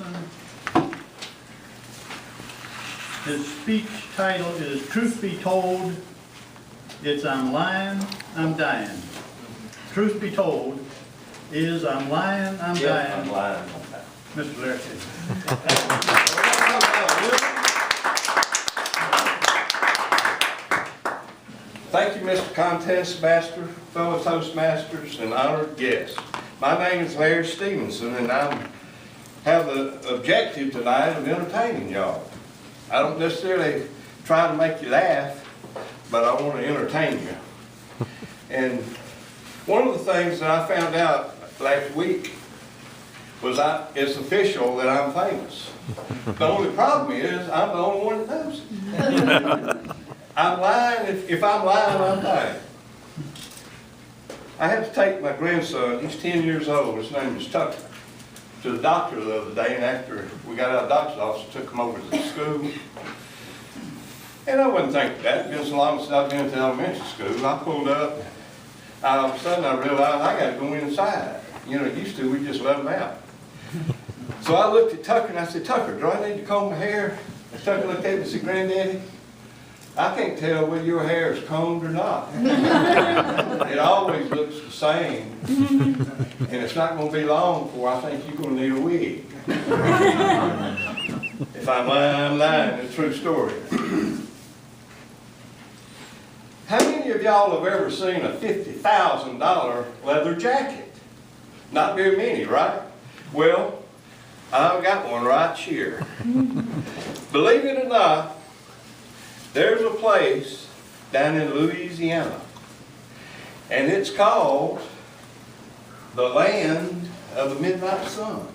Stephenson. His speech title is Truth Be Told, it's I'm lying, I'm dying. Truth be told is I'm lying, I'm dying. I'm lying. Mr. Larry. Thank you, Mr. Contest Master, fellow Toastmasters, and honored guests. My name is Larry Stephenson, and I have the objective tonight of entertaining y'all. I don't necessarily try to make you laugh, but I want to entertain you. And one of the things that I found out last week was it's official that I'm famous. The only problem is I'm the only one that knows it. I'm lying, if I'm lying, I'm dying. I had to take my grandson, he's 10 years old, his name is Tucker, to the doctor the other day, and after we got out of the doctor's office, took him over to the school. And I wasn't thinking that, it's been so long since I've been to elementary school. I pulled up, all of a sudden I realized I got to go inside. You know, used to, we just let them out. So I looked at Tucker and I said, Tucker, do I need to comb my hair? And Tucker looked at me and said, Granddaddy, I can't tell whether your hair is combed or not. It always looks the same. And it's not going to be long before I think you're going to need a wig. If I'm lying, I'm lying. It's a true story. How many of y'all have ever seen a $50,000 leather jacket? Not very many, right? Well, I've got one right here. Believe it or not, there's a place down in Louisiana, and it's called the Land of the Midnight Sun.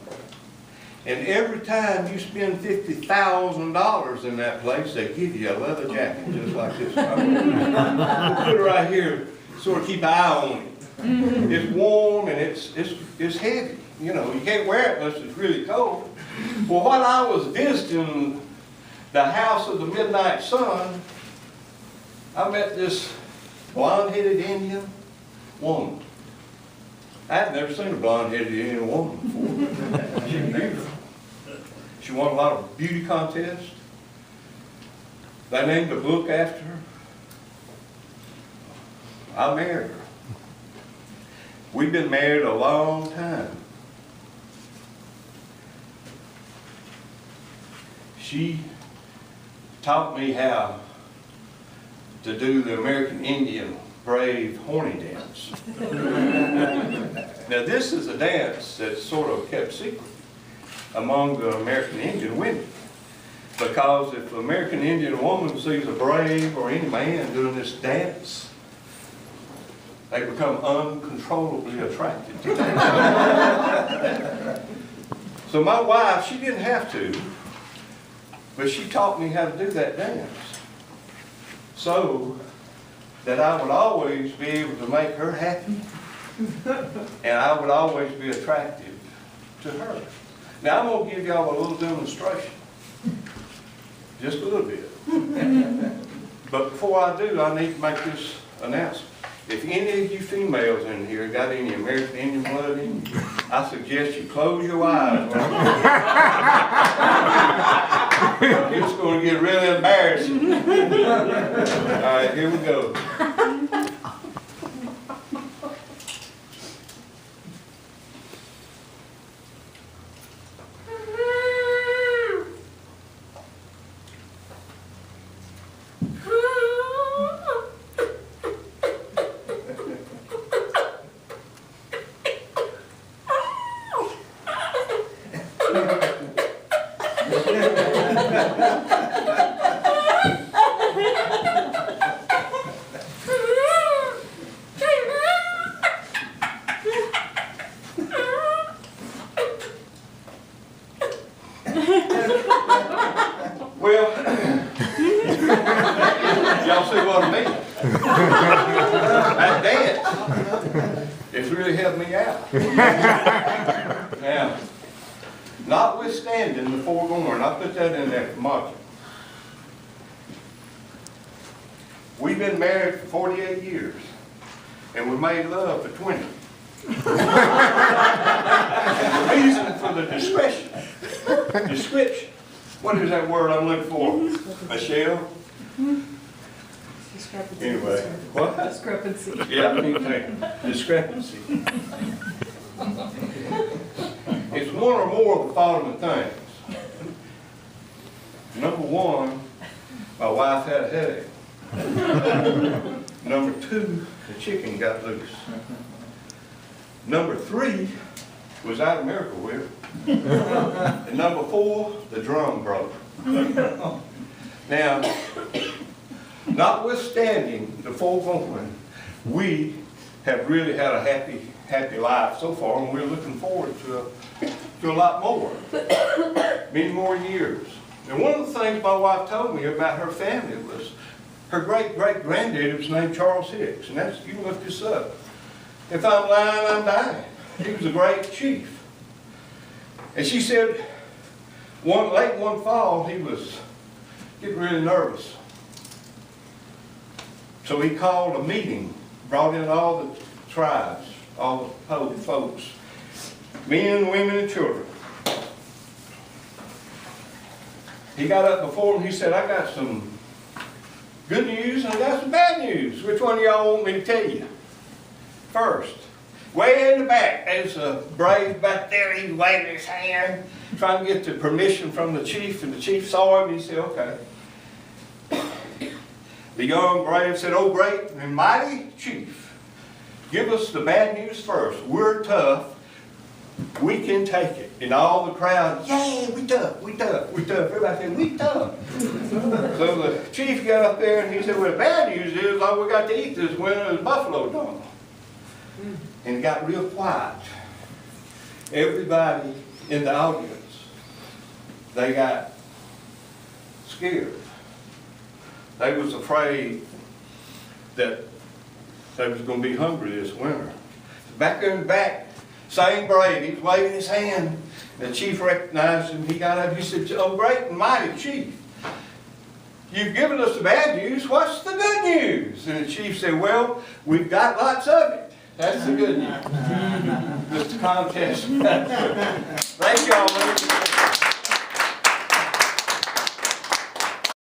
And every time you spend $50,000 in that place, they give you a leather jacket just like this. We'll put it right here, sort of keep an eye on it. It's warm and it's heavy. You know, you can't wear it unless it's really cold. Well, while I was visiting the House of the Midnight Sun, I met this blonde-headed Indian woman. I'd never seen a blonde-headed Indian woman before. She was beautiful. She won a lot of beauty contests. They named a book after her. I married her. We've been married a long time. She taught me how to do the American Indian brave horny dance. Now this is a dance that's sort of kept secret among the American Indian women, because if an American Indian woman sees a brave or any man doing this dance, they become uncontrollably attracted to them. So my wife, she didn't have to, but she taught me how to do that dance so that I would always be able to make her happy and I would always be attractive to her. Now I'm going to give y'all a little demonstration, just a little bit. But before I do, I need to make this announcement. If any of you females in here got any American Indian blood in you, I suggest you close your eyes. It's going to get really embarrassing. All right, here we go. Well, y'all see what I mean? That dance, it's really helped me out. Now, notwithstanding the foregoing, I put that in there for margin. We've been married for 48 years, and we made love for 20. And the reason for the discretion Description. What is that word I'm looking for? Michelle? Discrepancy. Anyway, what? Discrepancy. Yeah, me too. Discrepancy. It's one or more of the following things. Number one, my wife had a headache. Number two, the chicken got loose. Number three was out of Miracle Whip. And number four, the drum broke. Now, notwithstanding the foregoing, we have really had a happy life so far, and we're looking forward to a lot more, many more years. And one of the things my wife told me about her family was her great-great-granddaddy was named Charles Hicks, and that's, you can look this up. If I'm lying, I'm dying. He was a great chief. And she said, late one fall, he was getting really nervous. So he called a meeting, brought in all the tribes, all the folks, men, women, and children. He got up before them, he said, I got some good news and I got some bad news. Which one of y'all want me to tell you? First, way in the back, there's a brave back there, he's waving his hand, trying to get the permission from the chief, and the chief saw him and he said, okay. The young brave said, oh great and mighty chief, give us the bad news first. We're tough, we can take it. And all the crowd, yay, we tough, we tough, we tough. Everybody said, we tough. So the chief got up there and he said, well, the bad news is all we got to eat this winter is buffalo dung. And it got real quiet. Everybody in the audience, they got scared. They was afraid that they was going to be hungry this winter. Back there in the back, same brave, he was waving his hand. The chief recognized him. He got up, he said, oh great and mighty chief, you've given us the bad news, what's the good news? And the chief said, well, we've got lots of it. That's the good news. Just a contest. Thank y'all.